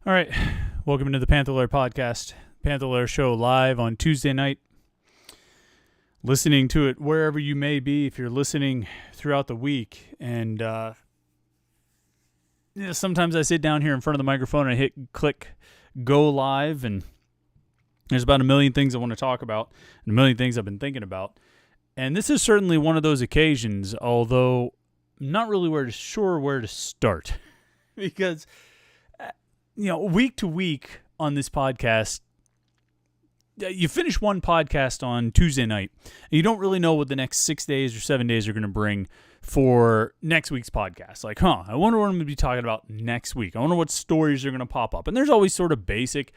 All right, welcome to the Panther-Lair podcast. Panther-Lair Show live on Tuesday night. Listening to it wherever you may be, if you're listening throughout the week. And sometimes I sit down here in front of the microphone and I hit click go live, and there's about a million things I want to talk about and a million things I've been thinking about. And this is certainly one of those occasions, although I'm not really sure where to start. Because week to week on this podcast, you finish one podcast on Tuesday night, and you don't really know what the next 6 days or 7 days are going to bring for next week's podcast. Like, I wonder what I'm going to be talking about next week. I wonder what stories are going to pop up. And there's always sort of basic,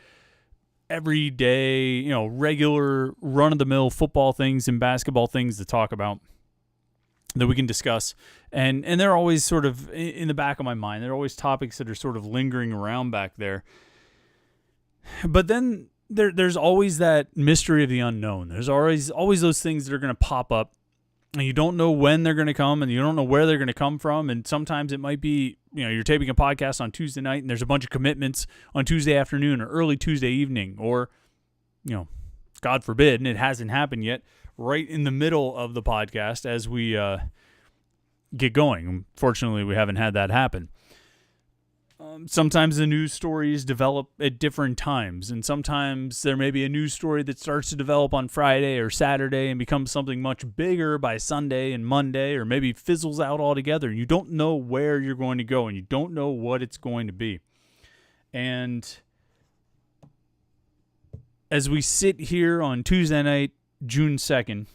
everyday, regular, run-of-the-mill football things and basketball things to talk about that we can discuss. And they're always sort of in the back of my mind. They're always topics that are sort of lingering around back there. But then there's always that mystery of the unknown. There's always those things that are going to pop up, and you don't know when they're going to come, and you don't know where they're going to come from. And sometimes it might be, you're taping a podcast on Tuesday night, and there's a bunch of commitments on Tuesday afternoon or early Tuesday evening, or, God forbid, and it hasn't happened yet, right in the middle of the podcast as we get going. Fortunately, we haven't had that happen. Sometimes the news stories develop at different times, and sometimes there may be a news story that starts to develop on Friday or Saturday and becomes something much bigger by Sunday and Monday, or maybe fizzles out altogether. You don't know where you're going to go, and you don't know what it's going to be. And as we sit here on Tuesday night, June 2nd,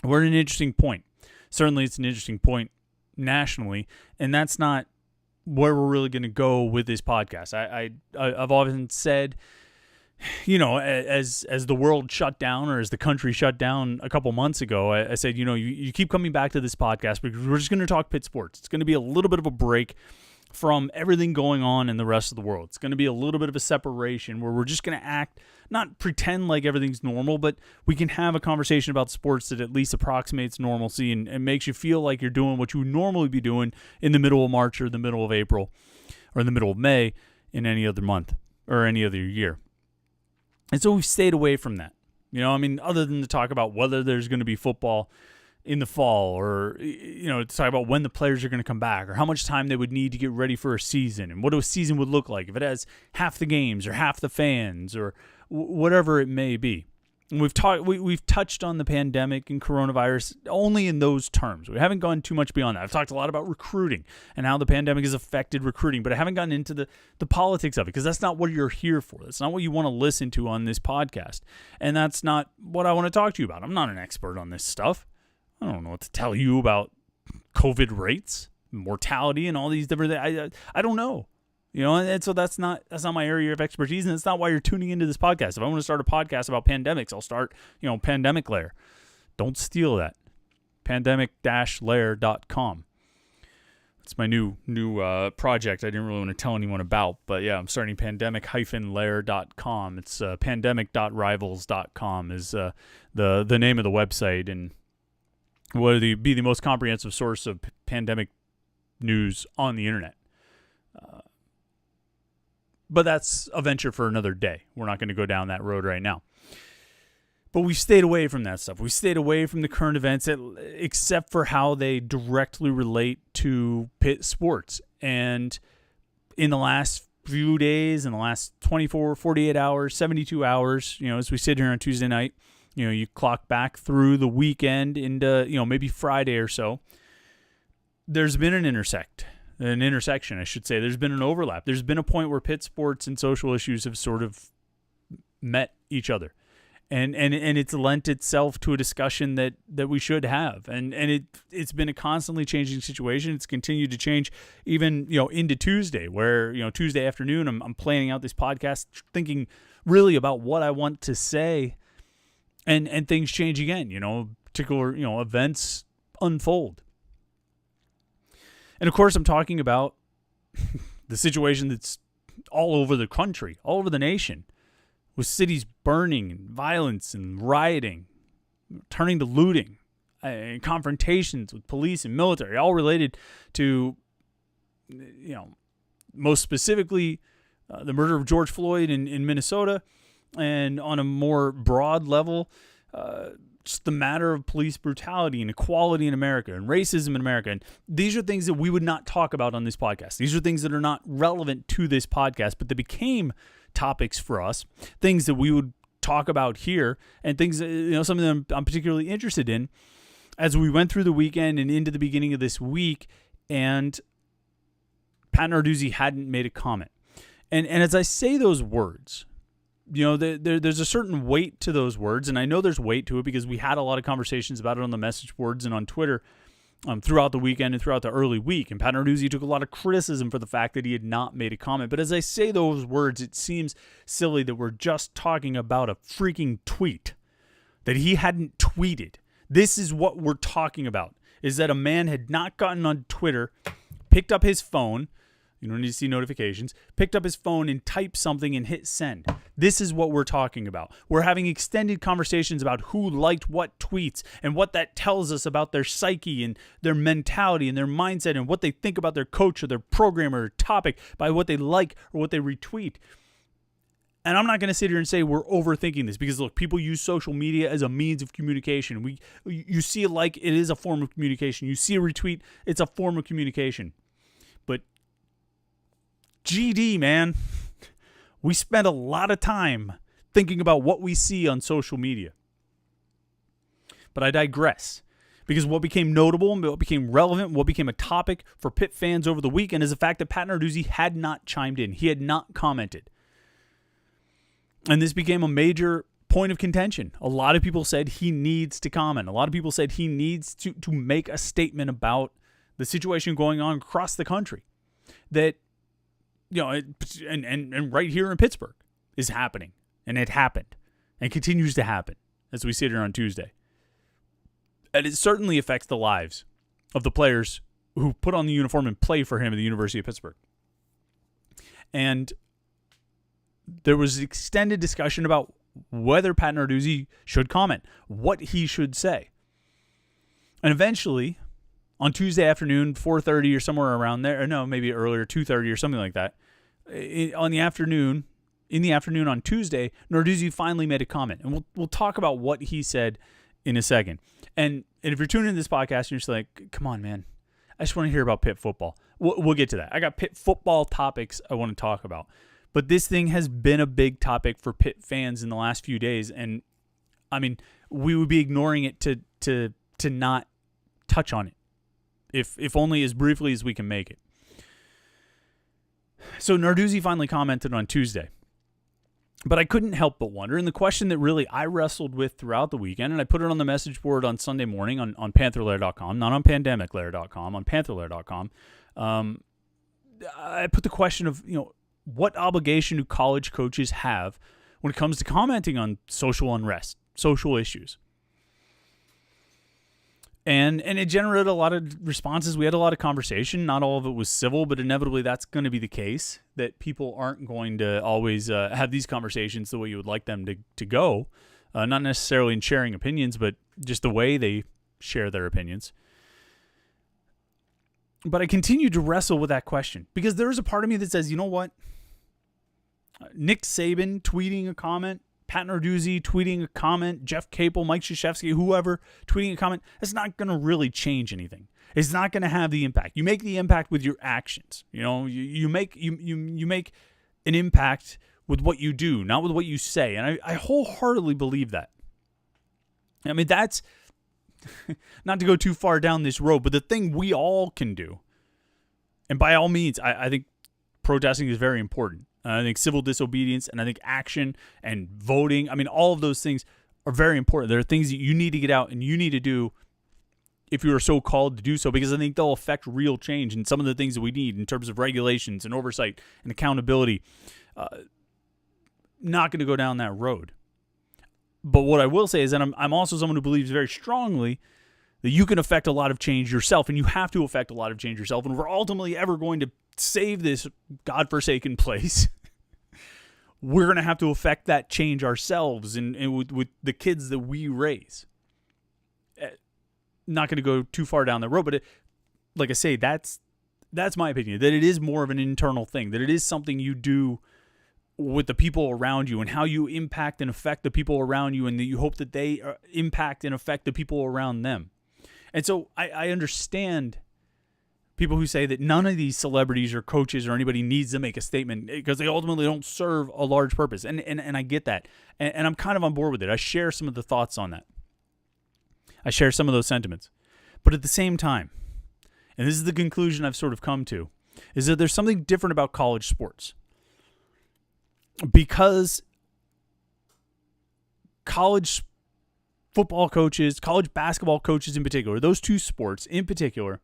we're at an interesting point. Certainly it's an interesting point nationally, and that's not where we're really going to go with this podcast. I've often said, as the world shut down, or as the country shut down a couple months ago, I said, you keep coming back to this podcast because we're just going to talk Pitt sports. It's going to be a little bit of a break from everything going on in the rest of the world. It's going to be a little bit of a separation where we're just going to not pretend like everything's normal, but we can have a conversation about sports that at least approximates normalcy and makes you feel like you're doing what you would normally be doing in the middle of March or the middle of April or the middle of May in any other month or any other year. And so we've stayed away from that. Other than to talk about whether there's going to be football in the fall, or to talk about when the players are going to come back, or how much time they would need to get ready for a season, and what a season would look like if it has half the games or half the fans or whatever it may be. And we've touched on the pandemic and coronavirus only in those terms. We haven't gone too much beyond that. I've talked a lot about recruiting and how the pandemic has affected recruiting, but I haven't gotten into the politics of it, because that's not what you're here for. That's not what you want to listen to on this podcast, and that's not what I want to talk to you about. I'm not an expert on this stuff. I don't know what to tell you about COVID rates, mortality, and all these different things. I don't know, and so that's not my area of expertise, and it's not why you're tuning into this podcast. If I want to start a podcast about pandemics, I'll start, Panther-Lair. Don't steal that. Panther-Lair.com. It's my new project I didn't really want to tell anyone about, but yeah, I'm starting Pandemic-Lair.com. It's pandemic.rivals.com is the name of the website, and would be the most comprehensive source of pandemic news on the internet. But that's a venture for another day. We're not going to go down that road right now. But we stayed away from that stuff. We stayed away from the current events, except for how they directly relate to Pitt sports. And in the last few days, in the last 24, 48 hours, 72 hours, as we sit here on Tuesday night, you clock back through the weekend into, maybe Friday or so. There's been an intersection, I should say. There's been an overlap. There's been a point where Pitt sports and social issues have sort of met each other. And it's lent itself to a discussion that we should have. And it's been a constantly changing situation. It's continued to change even, into Tuesday, where, Tuesday afternoon, I'm planning out this podcast, thinking really about what I want to say. And things change again, particular, events unfold. And of course, I'm talking about the situation that's all over the country, all over the nation, with cities burning and violence and rioting, turning to looting, and confrontations with police and military, all related to, most specifically, the murder of George Floyd in Minnesota, and on a more broad level, just the matter of police brutality and equality in America and racism in America. And these are things that we would not talk about on this podcast. These are things that are not relevant to this podcast, but they became topics for us, things that we would talk about here, and things that, something that I'm particularly interested in as we went through the weekend and into the beginning of this week. And Pat Narduzzi hadn't made a comment. And as I say those words, there's a certain weight to those words, and I know there's weight to it because we had a lot of conversations about it on the message boards and on Twitter throughout the weekend and throughout the early week. And Pat Narduzzi took a lot of criticism for the fact that he had not made a comment. But as I say those words, it seems silly that we're just talking about a freaking tweet, that he hadn't tweeted. This is what we're talking about, is that a man had not gotten on Twitter, picked up his phone, you don't need to see notifications, picked up his phone and typed something and hit send. This is what we're talking about. We're having extended conversations about who liked what tweets and what that tells us about their psyche and their mentality and their mindset and what they think about their coach or their program or topic by what they like or what they retweet. And I'm not going to sit here and say we're overthinking this because, look, people use social media as a means of communication. You see a like, it is a form of communication. You see a retweet, it's a form of communication. But GD, man, we spend a lot of time thinking about what we see on social media. But I digress, because what became notable and what became relevant, what became a topic for Pitt fans over the weekend is the fact that Pat Narduzzi had not chimed in. He had not commented. And this became a major point of contention. A lot of people said he needs to comment. A lot of people said he needs to make a statement about the situation going on across the country. That, and right here in Pittsburgh is happening. And it happened. And continues to happen as we sit here on Tuesday. And it certainly affects the lives of the players who put on the uniform and play for him at the University of Pittsburgh. And there was extended discussion about whether Pat Narduzzi should comment, what he should say. And eventually, on Tuesday afternoon, 4:30 or somewhere around there, or no, maybe earlier, 2:30 or something like that, in the afternoon on Tuesday, Narduzzi finally made a comment. And we'll talk about what he said in a second. And if you're tuning into this podcast and you're just like, come on, man, I just want to hear about Pitt football. We'll get to that. I got Pitt football topics I want to talk about. But this thing has been a big topic for Pitt fans in the last few days. And, I mean, we would be ignoring it to not touch on it, if only as briefly as we can make it. So Narduzzi finally commented on Tuesday. But I couldn't help but wonder, and the question that really I wrestled with throughout the weekend, and I put it on the message board on Sunday morning on Panther-Lair.com, not on Pandemic-Lair.com, on Panther-Lair.com. I put the question of, what obligation do college coaches have when it comes to commenting on social unrest, social issues? And it generated a lot of responses. We had a lot of conversation. Not all of it was civil, but inevitably that's going to be the case, that people aren't going to always have these conversations the way you would like them to go, not necessarily in sharing opinions, but just the way they share their opinions. But I continue to wrestle with that question because there is a part of me that says, you know what? Nick Saban tweeting a comment, Pat Narduzzi tweeting a comment, Jeff Capel, Mike Krzyzewski, whoever tweeting a comment, that's not going to really change anything. It's not going to have the impact. You make the impact with your actions. You make an impact with what you do, not with what you say. And I wholeheartedly believe that. I mean, that's not to go too far down this road, but the thing we all can do, and by all means, I think protesting is very important. I think civil disobedience and I think action and voting, I mean, all of those things are very important. There are things that you need to get out and you need to do if you are so called to do so, because I think they'll affect real change and some of the things that we need in terms of regulations and oversight and accountability. Not going to go down that road. But what I will say is that I'm also someone who believes very strongly that you can affect a lot of change yourself, and you have to affect a lot of change yourself. And we're ultimately ever going to save this godforsaken place, we're going to have to affect that change ourselves and with the kids that we raise. Not going to go too far down the road, but like I say, that's my opinion, that it is more of an internal thing, that it is something you do with the people around you and how you impact and affect the people around you, and that you hope that they impact and affect the people around them. And so I understand people who say that none of these celebrities or coaches or anybody needs to make a statement because they ultimately don't serve a large purpose. And I get that. And I'm kind of on board with it. I share some of the thoughts on that. I share some of those sentiments. But at the same time, and this is the conclusion I've sort of come to, is that there's something different about college sports. Because college football coaches, college basketball coaches in particular, those two sports in particular,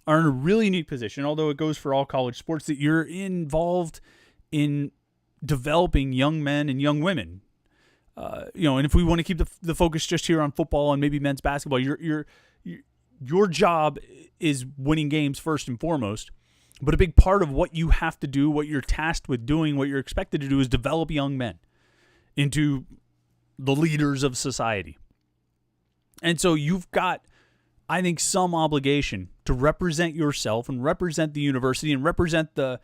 are in a really unique position, although it goes for all college sports, that you're involved in developing young men and young women. And if we want to keep the focus just here on football and maybe men's basketball, your job is winning games first and foremost. But a big part of what you have to do, what you're tasked with doing, what you're expected to do is develop young men into the leaders of society. And so you've got, I think, some obligation to represent yourself and represent the university and represent the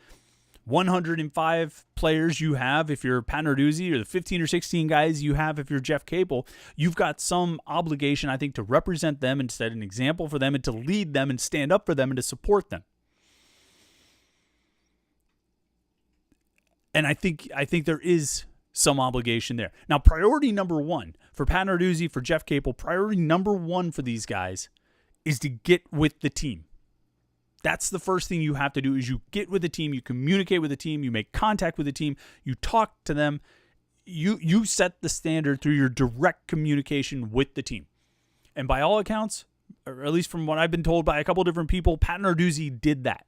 105 players you have if you're Narduzzi, or the 15 or 16 guys you have if you're Jeff Capel. You've got some obligation, I think, to represent them and set an example for them and to lead them and stand up for them and to support them. And I think there is some obligation there. Now, priority number one for Narduzzi, for Jeff Capel, priority number one for these guys is to get with the team. That's the first thing you have to do, is you get with the team, you communicate with the team, you make contact with the team, you talk to them, you set the standard through your direct communication with the team. And by all accounts, or at least from what I've been told by a couple different people, Narduzzi did that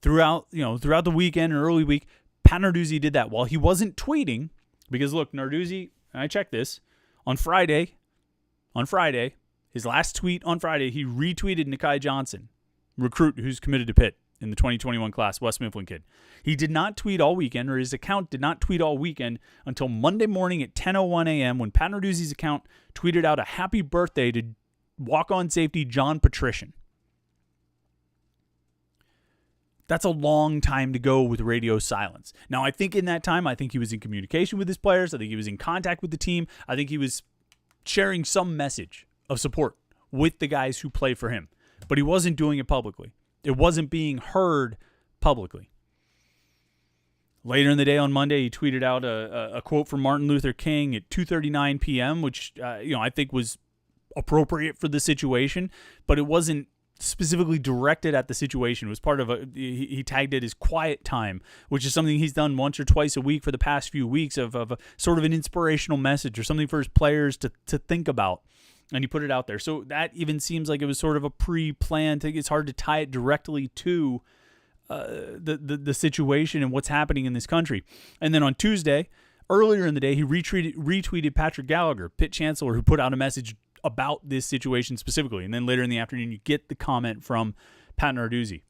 throughout the weekend and early week. Narduzzi did that while he wasn't tweeting, because look, Narduzzi, and I checked this, on Friday, his last tweet on Friday, he retweeted Nikai Johnson, recruit who's committed to Pitt in the 2021 class, West Mifflin kid. He did not tweet all weekend, or his account did not tweet all weekend until Monday morning at 10:01 a.m. when Narduzzi's account tweeted out a happy birthday to walk-on safety John Patrician. That's a long time to go with radio silence. Now, I think in that time, I think he was in communication with his players. I think he was in contact with the team. I think he was sharing some message of support with the guys who play for him. But he wasn't doing it publicly. It wasn't being heard publicly. Later in the day on Monday, he tweeted out a quote from Martin Luther King at 2:39 p.m., which I think was appropriate for the situation, but it wasn't specifically directed at the situation. It was part of he tagged it as quiet time, which is something he's done once or twice a week for the past few weeks of a sort of an inspirational message or something for his players to think about. And he put it out there. So that even seems like it was sort of a pre-planned thing. It's hard to tie it directly to the situation and what's happening in this country. And then on Tuesday, earlier in the day, he retweeted Patrick Gallagher, Pitt Chancellor, who put out a message about this situation specifically. And then later in the afternoon, you get the comment from Narduzzi.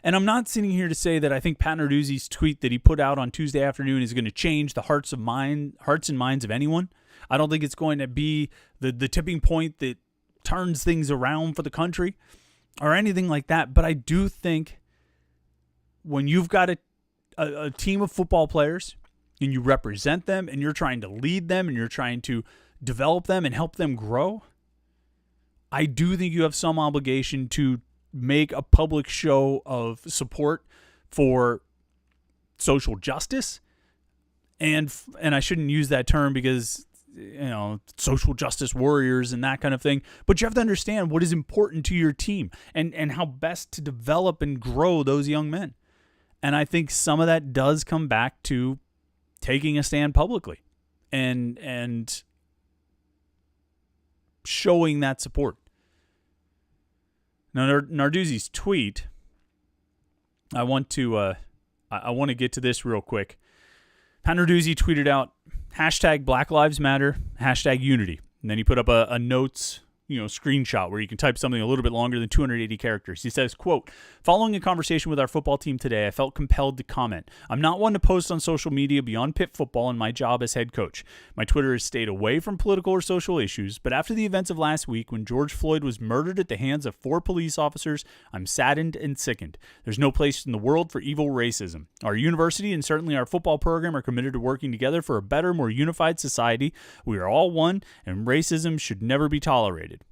And I'm not sitting here to say that I think Narduzzi's tweet that he put out on Tuesday afternoon is going to change the hearts and minds of anyone. I don't think it's going to be the tipping point that turns things around for the country or anything like that. But I do think when you've got a team of football players and you represent them and you're trying to lead them and you're trying to develop them and help them grow, I do think you have some obligation to make a public show of support for social justice. And I shouldn't use that term because, social justice warriors and that kind of thing. But you have to understand what is important to your team and how best to develop and grow those young men. And I think some of that does come back to taking a stand publicly and showing that support. Now, Narduzzi's tweet, I want to get to this real quick. Narduzzi tweeted out, # Black Lives Matter, # unity. And then he put up a notes, screenshot where you can type something a little bit longer than 280 characters. He says, quote, "Following a conversation with our football team today, I felt compelled to comment. I'm not one to post on social media beyond Pitt football and my job as head coach. My Twitter has stayed away from political or social issues, but after the events of last week when George Floyd was murdered at the hands of 4 police officers, I'm saddened and sickened. There's no place in the world for evil racism. Our university and certainly our football program are committed to working together for a better, more unified society. We are all one, and racism should never be tolerated.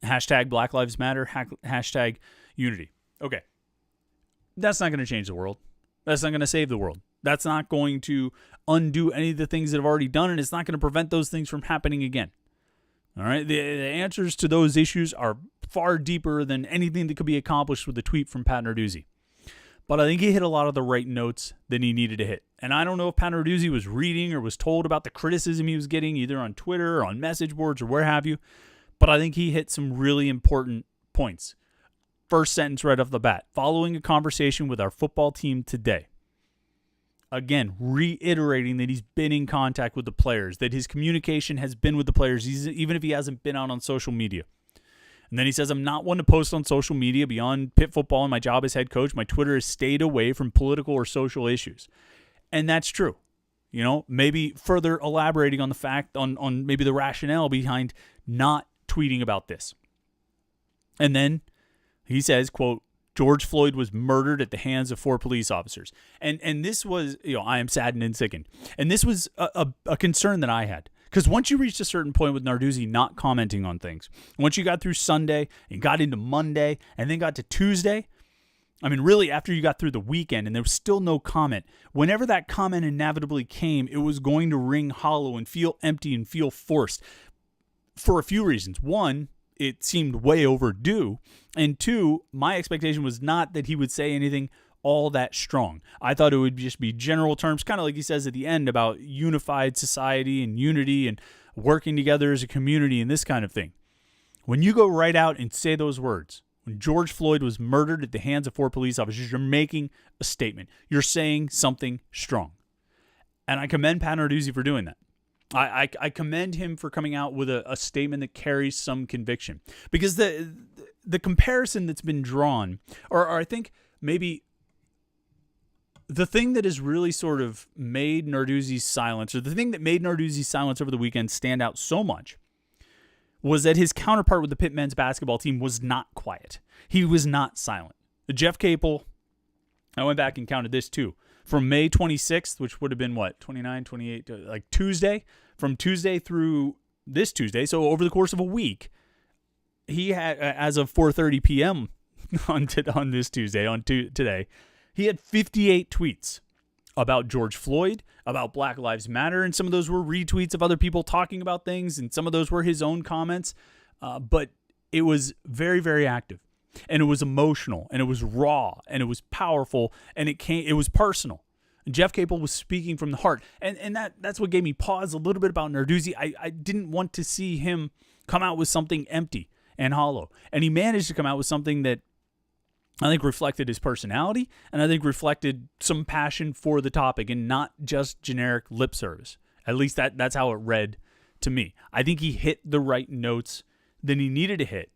Hashtag Black Lives Matter, hashtag unity." Okay. That's not going to change the world. That's not going to save the world. That's not going to undo any of the things that have already done, and it's not going to prevent those things from happening again. All right? The answers to those issues are far deeper than anything that could be accomplished with a tweet from Pat Narduzzi. But I think he hit a lot of the right notes that he needed to hit. And I don't know if Pat Narduzzi was reading or was told about the criticism he was getting either on Twitter or on message boards or where have you. But I think he hit some really important points. First sentence right off the bat. "Following a conversation with our football team today." Again, reiterating that he's been in contact with the players, that his communication has been with the players, even if he hasn't been out on social media. And then he says, "I'm not one to post on social media beyond Pitt football and my job as head coach. My Twitter has stayed away from political or social issues." And that's true. Maybe further elaborating on the fact, on maybe the rationale behind not tweeting about this. And then he says, quote, "George Floyd was murdered at the hands of 4 police officers." And this was, I am saddened and sickened. And this was a concern that I had. Because once you reached a certain point with Narduzzi not commenting on things, once you got through Sunday and got into Monday and then got to Tuesday, really after you got through the weekend and there was still no comment, whenever that comment inevitably came, it was going to ring hollow and feel empty and feel forced for a few reasons. One, it seemed way overdue. And 2, my expectation was not that he would say anything all that strong. I thought it would just be general terms, kind of like he says at the end about unified society and unity and working together as a community and this kind of thing. When you go right out and say those words, when George Floyd was murdered at the hands of 4 police officers, you're making a statement. You're saying something strong. And I commend Pat Narduzzi for doing that. I commend him for coming out with a statement that carries some conviction. Because the comparison that's been drawn, or I think maybe the thing that has really sort of made Narduzzi's silence, or the thing that made Narduzzi's silence over the weekend stand out so much, was that his counterpart with the Pitt men's basketball team was not quiet. He was not silent. Jeff Capel, I went back and counted this too. From May 26th, which would have been 29, 28, like Tuesday, from Tuesday through this Tuesday, so over the course of a week, he had, as of 4:30 p.m. on this Tuesday, today, he had 58 tweets about George Floyd, about Black Lives Matter, and some of those were retweets of other people talking about things, and some of those were his own comments. But it was very, very active, and it was emotional, and it was raw, and it was powerful, and it was personal. And Jeff Capel was speaking from the heart, and that's what gave me pause a little bit about Narduzzi. I didn't want to see him come out with something empty and hollow, and he managed to come out with something that I think reflected his personality, and I think reflected some passion for the topic and not just generic lip service. At least that's how it read to me. I think he hit the right notes that he needed to hit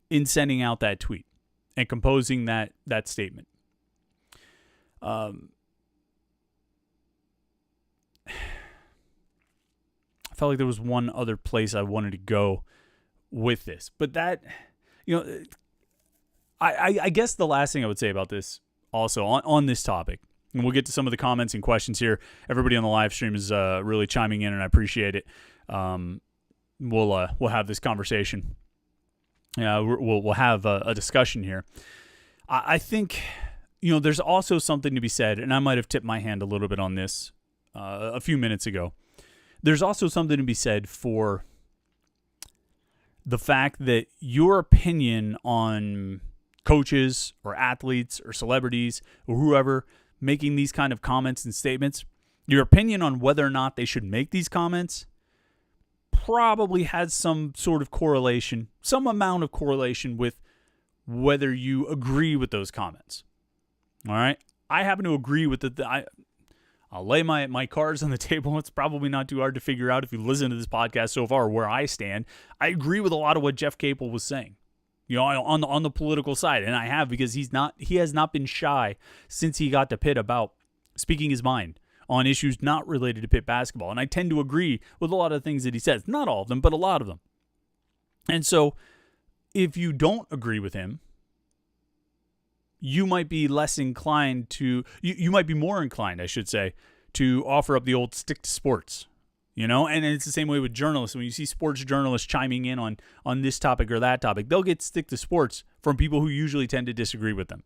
in sending out that tweet and composing that statement. I felt like there was one other place I wanted to go with this, but that, I guess the last thing I would say about this also on this topic, and we'll get to some of the comments and questions here. Everybody on the live stream is really chiming in, and I appreciate it. We'll have this conversation. We'll have a discussion here. I think, there's also something to be said, and I might have tipped my hand a little bit on this a few minutes ago. There's also something to be said for the fact that your opinion on coaches or athletes or celebrities or whoever making these kind of comments and statements, your opinion on whether or not they should make these comments probably has some sort of correlation, some amount of correlation with whether you agree with those comments. All right? I happen to agree with I'll lay my cards on the table. It's probably not too hard to figure out if you listen to this podcast so far where I stand. I agree with a lot of what Jeff Capel was saying, on the political side, and I have, because he has not been shy since he got to Pitt about speaking his mind on issues not related to Pitt basketball. And I tend to agree with a lot of the things that he says. Not all of them, but a lot of them. And so if you don't agree with him, you might be less inclined to, you might be more inclined, I should say, to offer up the old stick to sports, and it's the same way with journalists. When you see sports journalists chiming in on this topic or that topic, they'll get stick to sports from people who usually tend to disagree with them.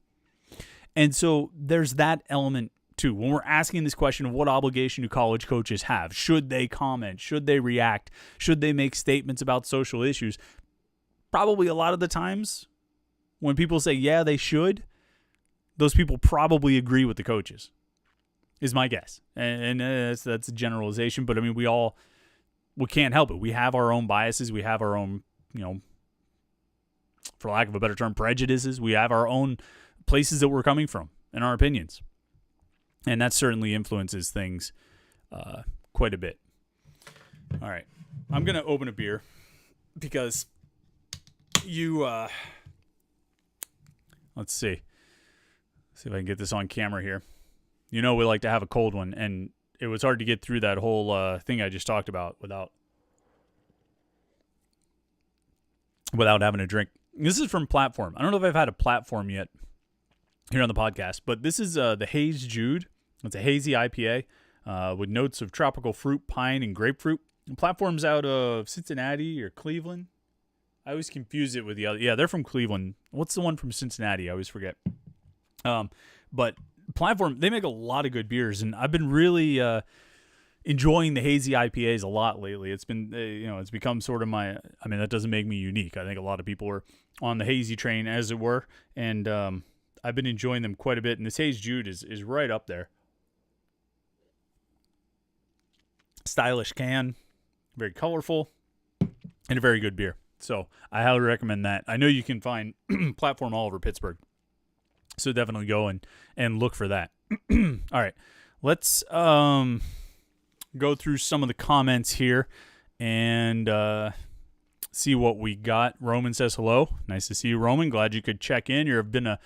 And so there's that element too. When we're asking this question of what obligation do college coaches have, should they comment, should they react, should they make statements about social issues, probably a lot of the times when people say, yeah, they should, those people probably agree with the coaches, is my guess. And that's a generalization, but I mean, we can't help it. We have our own biases. We have our own, for lack of a better term, prejudices. We have our own places that we're coming from and our opinions. And that certainly influences things quite a bit. All right. I'm going to open a beer because let's see. See if I can get this on camera here. We like to have a cold one, and it was hard to get through that whole thing I just talked about without having a drink. This is from Platform. I don't know if I've had a Platform yet here on the podcast, but this is the Haze Jude. It's a hazy IPA with notes of tropical fruit, pine, and grapefruit. And Platform's out of Cincinnati or Cleveland. I always confuse it with the other. Yeah, they're from Cleveland. What's the one from Cincinnati? I always forget. But Platform, they make a lot of good beers, and I've been really enjoying the hazy IPAs a lot lately. It's been, it's become sort of that doesn't make me unique. I think a lot of people are on the hazy train, as it were, and I've been enjoying them quite a bit, and this Haze Jude is right up there. Stylish can, very colorful, and a very good beer. So I highly recommend that. I know you can find Platform all over Pittsburgh. So definitely go and look for that. All right. Let's go through some of the comments here and see what we got. Roman says hello. Nice to see you, Roman. Glad you could check in. You've been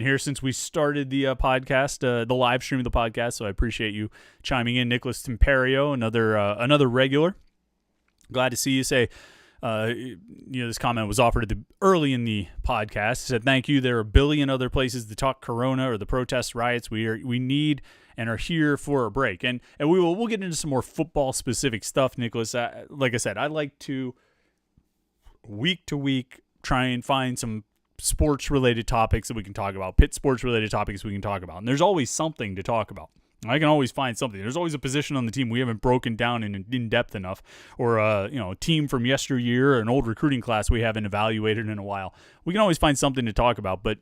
here since we started the podcast, the live stream of the podcast, so I appreciate you chiming in. Nicholas Timperio, another regular. Glad to see you. Say, this comment was offered early in the podcast. It said, thank you. There are a billion other places to talk Corona or the protest riots. We need and are here for a break. And we'll get into some more football specific stuff, Nicholas. Like I said, I like to week to week try and find some sports related topics that we can talk about, Pitt sports related topics we can talk about. And there's always something to talk about. I can always find something. There's always a position on the team we haven't broken down in depth enough, or a team from yesteryear, or an old recruiting class we haven't evaluated in a while. We can always find something to talk about. But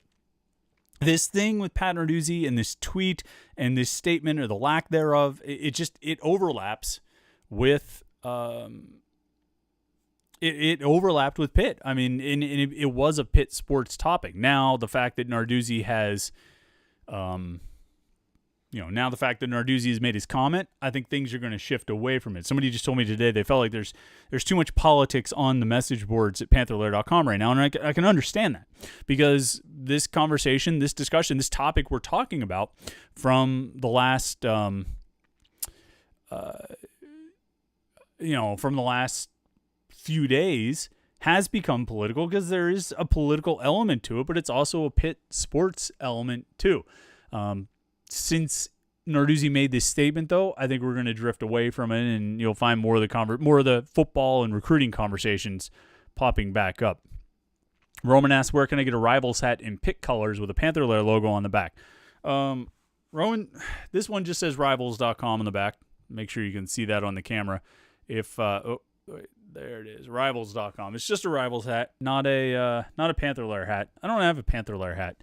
this thing with Pat Narduzzi and this tweet and this statement, or the lack thereof, it overlaps with it overlapped with Pitt. I mean, it was a Pitt sports topic. Now the fact that Narduzzi has has made his comment, I think things are going to shift away from it. Somebody just told me today they felt like there's too much politics on the message boards at Panther-Lair.com right now, and I can understand that, because this conversation, this discussion, this topic we're talking about from the last few days has become political, because there is a political element to it, but it's also a Pitt sports element too. Since Narduzzi made this statement, though, I think we're going to drift away from it, and you'll find more of the football and recruiting conversations popping back up. Roman asks, where can I get a Rivals hat in Pitt colors with a Panther-Lair logo on the back? Roman, this one just says Rivals.com on the back. Make sure you can see that on the camera. There it is, Rivals.com. It's just a Rivals hat, not a Panther-Lair hat. I don't have a Panther-Lair hat.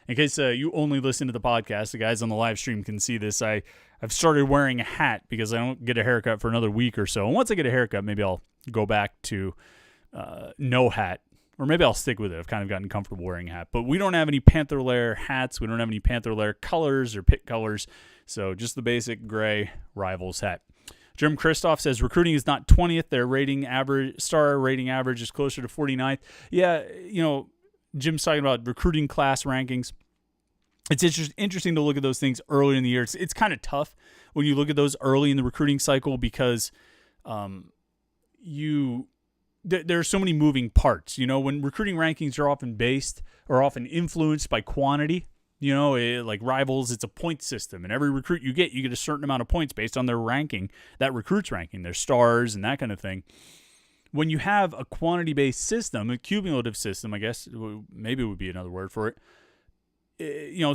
In case you only listen to the podcast, the guys on the live stream can see this. I've started wearing a hat because I don't get a haircut for another week or so. And once I get a haircut, maybe I'll go back to no hat or maybe I'll stick with it. I've kind of gotten comfortable wearing a hat. But we don't have any Panther-Lair hats. We don't have any Panther-Lair colors or pit colors. So just the basic gray Rivals hat. Jim Kristoff says recruiting is not 20th. Their star rating average is closer to 49th. Yeah, Jim's talking about recruiting class rankings. It's interesting to look at those things early in the year. It's kind of tough when you look at those early in the recruiting cycle because there are so many moving parts. When recruiting rankings are often influenced by quantity, like Rivals, it's a point system, and every recruit you get a certain amount of points based on their ranking, that recruit's ranking, their stars and that kind of thing. When you have a quantity-based system, a cumulative system, I guess maybe would be another word for it,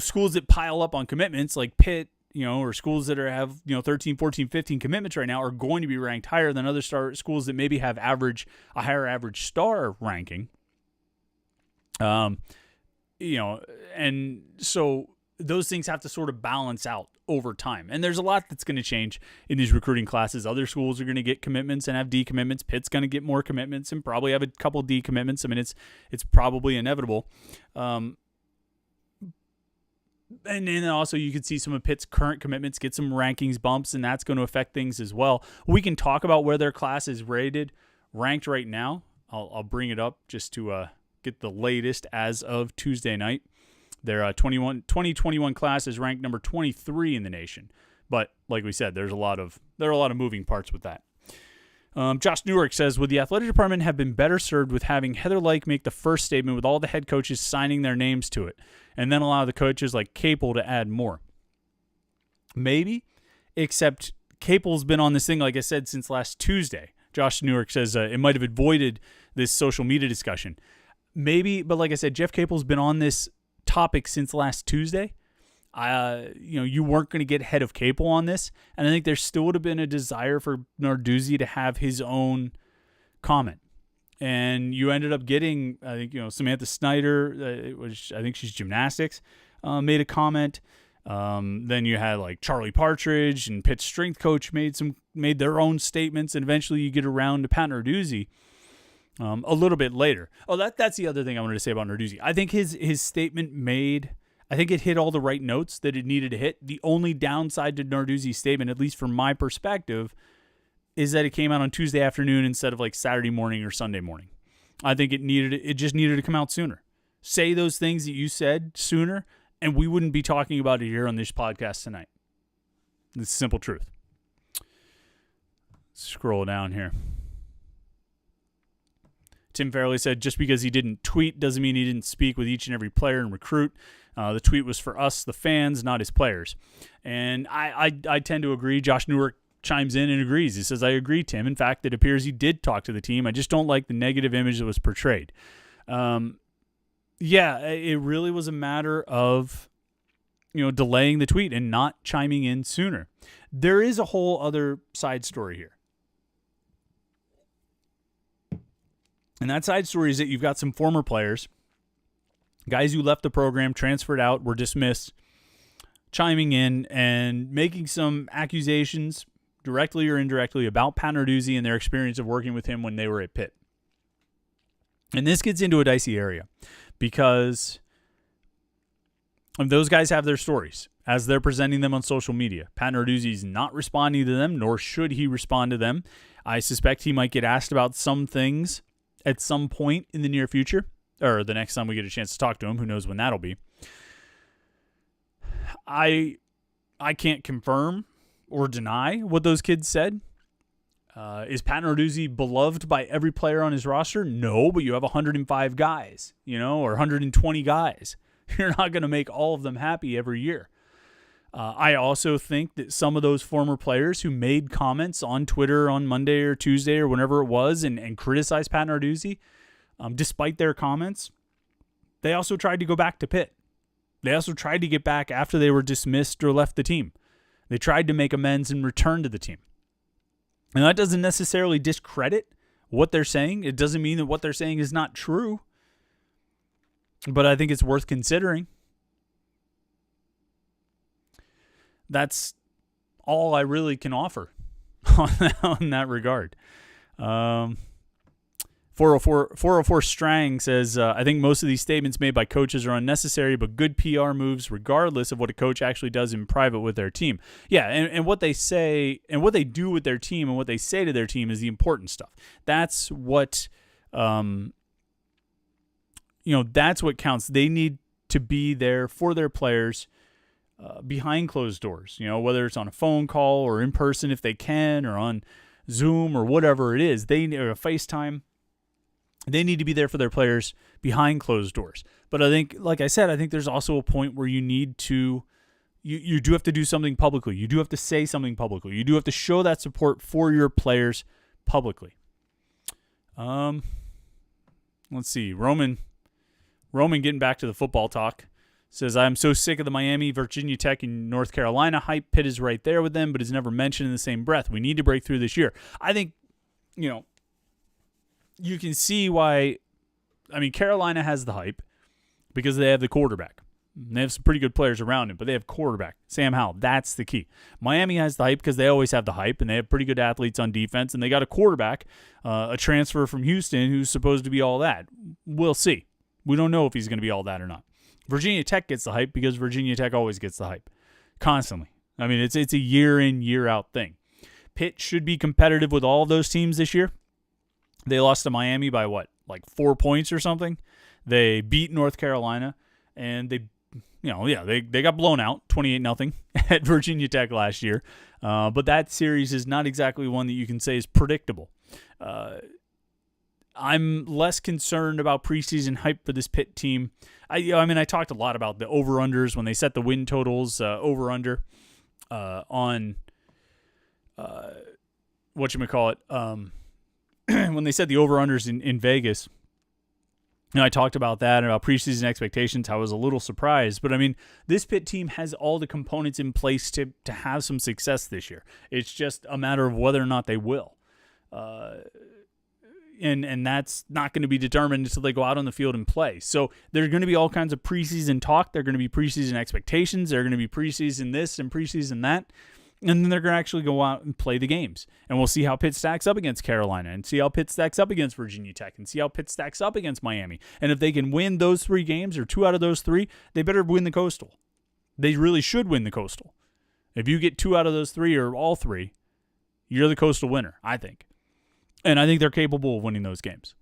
schools that pile up on commitments like Pitt, or schools that have 13, 14, 15 commitments right now are going to be ranked higher than other schools that maybe have a higher average star ranking. And so those things have to sort of balance out over time. And there's a lot that's going to change in these recruiting classes. Other schools are going to get commitments and have decommitments. Pitt's going to get more commitments and probably have a couple decommitments. I mean, it's probably inevitable. And then also you could see some of Pitt's current commitments get some rankings bumps, and that's going to affect things as well. We can talk about where their class is ranked right now. I'll bring it up just to get the latest as of Tuesday night. Their 2021 class is ranked number 23 in the nation. But like we said, there are a lot of moving parts with that. Josh Newark says, would the athletic department have been better served with having Heather Lyke make the first statement with all the head coaches signing their names to it, and then allow the coaches like Capel to add more? Maybe, except Capel's been on this thing, like I said, since last Tuesday. Josh Newark says it might have avoided this social media discussion. Maybe, but like I said, Jeff Capel's been on this topic since last Tuesday. You weren't going to get ahead of Capel on this, and I think there still would have been a desire for Narduzzi to have his own comment. And you ended up getting, I think, Samantha Snyder, which I think she's gymnastics, made a comment. Then you had like Charlie Partridge and Pitt's strength coach made their own statements, and eventually you get around to Pat Narduzzi a little bit later. Oh, that's the other thing I wanted to say about Narduzzi. I think his statement I think it hit all the right notes that it needed to hit. The only downside to Narduzzi's statement, at least from my perspective, is that it came out on Tuesday afternoon instead of like Saturday morning or Sunday morning. I think it just needed to come out sooner. Say those things that you said sooner, and we wouldn't be talking about it here on this podcast tonight. It's the simple truth. Scroll down here. Tim Fairley said, just because he didn't tweet doesn't mean he didn't speak with each and every player and recruit. The tweet was for us, the fans, not his players. And I tend to agree. Josh Newark chimes in and agrees. He says, I agree, Tim. In fact, it appears he did talk to the team. I just don't like the negative image that was portrayed. Yeah, it really was a matter of, delaying the tweet and not chiming in sooner. There is a whole other side story here. And that side story is that you've got some former players, guys who left the program, transferred out, were dismissed, chiming in and making some accusations, directly or indirectly, about Pat Narduzzi and their experience of working with him when they were at Pitt. And this gets into a dicey area because those guys have their stories as they're presenting them on social media. Pat Narduzzi's not responding to them, nor should he respond to them. I suspect he might get asked about some things at some point in the near future, or the next time we get a chance to talk to him. Who knows when that'll be. I can't confirm or deny what those kids said. Is Pat Narduzzi beloved by every player on his roster? No, but you have 105 guys, or 120 guys. You're not going to make all of them happy every year. I also think that some of those former players who made comments on Twitter on Monday or Tuesday or whenever it was and criticized Pat Narduzzi, despite their comments, they also tried to go back to Pitt. They also tried to get back after they were dismissed or left the team. They tried to make amends and return to the team. And that doesn't necessarily discredit what they're saying. It doesn't mean that what they're saying is not true. But I think it's worth considering. That's all I really can offer on that regard. 404 Strang says, I think most of these statements made by coaches are unnecessary, but good PR moves regardless of what a coach actually does in private with their team. Yeah, and what they say and what they do with their team and what they say to their team is the important stuff. That's what, that's what counts. They need to be there for their players behind closed doors, whether it's on a phone call or in person if they can, or on Zoom or whatever it is. They need a FaceTime. They need to be there for their players behind closed doors. But I think, like I said, I think there's also a point where you need to, you do have to do something publicly. You do have to say something publicly. You do have to show that support for your players publicly. Let's see. Roman getting back to the football talk says, I'm so sick of the Miami, Virginia Tech, and North Carolina hype. Pitt is right there with them, but is never mentioned in the same breath. We need to break through this year. I think, you can see why. I mean, Carolina has the hype because they have the quarterback. They have some pretty good players around him, but they have quarterback, Sam Howell. That's the key. Miami has the hype because they always have the hype, and they have pretty good athletes on defense, and they got a quarterback, a transfer from Houston who's supposed to be all that. We'll see. We don't know if he's going to be all that or not. Virginia Tech gets the hype because Virginia Tech always gets the hype constantly. I mean, it's a year in, year out thing. Pitt should be competitive with all of those teams this year. They lost to Miami by what, like 4 points or something? They beat North Carolina, and they got blown out 28-0 at Virginia Tech last year. But that series is not exactly one that you can say is predictable. I'm less concerned about preseason hype for this Pitt team. I talked a lot about the over-unders when they set the win totals over-under on when they set the over-unders in Vegas. I talked about that and about preseason expectations. I was a little surprised. But, I mean, this Pitt team has all the components in place to have some success this year. It's just a matter of whether or not they will. And that's not going to be determined until they go out on the field and play. So there's going to be all kinds of preseason talk. There are going to be preseason expectations. There are going to be preseason this and preseason that. And then they're going to actually go out and play the games. And we'll see how Pitt stacks up against Carolina, and see how Pitt stacks up against Virginia Tech, and see how Pitt stacks up against Miami. And if they can win those 3 games, or 2 out of those 3, they better win the Coastal. They really should win the Coastal. If you get 2 out of those 3 or all 3, you're the Coastal winner, I think. And I think they're capable of winning those games.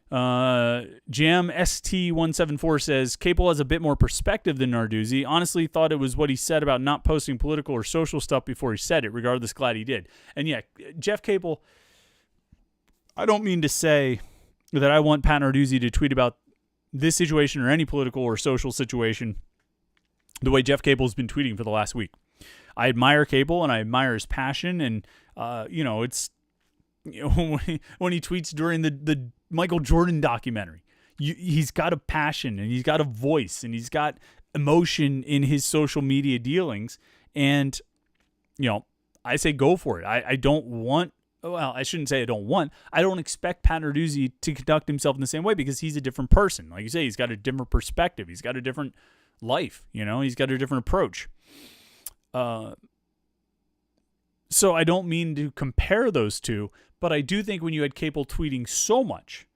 Jam ST174 says, Capel has a bit more perspective than Narduzzi. Honestly thought it was what he said about not posting political or social stuff before he said it. Regardless, glad he did. And yeah, Jeff Capel, I don't mean to say that I want Pat Narduzzi to tweet about this situation or any political or social situation the way Jeff Capel's been tweeting for the last week. I admire Capel and I admire his passion, and it's when he tweets during the Michael Jordan documentary, he's got a passion and he's got a voice and he's got emotion in his social media dealings. And, I say go for it. I don't expect Pat Narduzzi to conduct himself in the same way because he's a different person. Like you say, he's got a different perspective. He's got a different life, he's got a different approach. So I don't mean to compare those two, but I do think when you had Capel tweeting so much,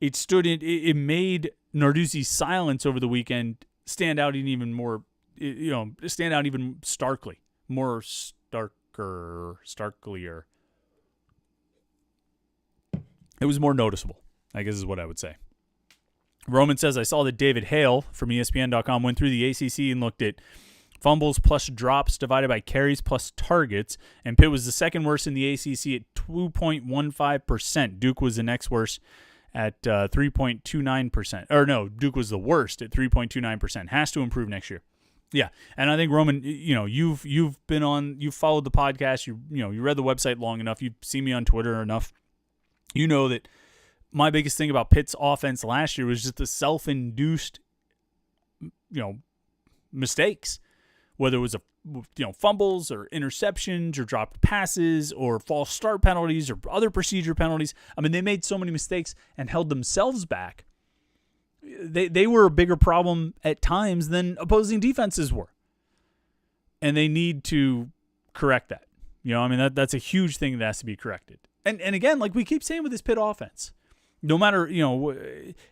it made Narduzzi's silence over the weekend stand out even more, stand out even starklier. It was more noticeable, I guess is what I would say. Roman says, I saw that David Hale from ESPN.com went through the ACC and looked at fumbles plus drops divided by carries plus targets, and Pitt was the second worst in the ACC at 2.15%. Duke was the next worst at 3.29%. Or no, Duke was the worst at 3.29%. Has to improve next year. Yeah, and I think Roman, you've followed the podcast, you read the website long enough, you've seen me on Twitter enough. You know that my biggest thing about Pitt's offense last year was just the self-induced, mistakes. Whether it was fumbles or interceptions or dropped passes or false start penalties or other procedure penalties. I mean, they made so many mistakes and held themselves back. They were a bigger problem at times than opposing defenses were. And they need to correct that. That's a huge thing that has to be corrected. And again, like we keep saying with this Pitt offense, No matter,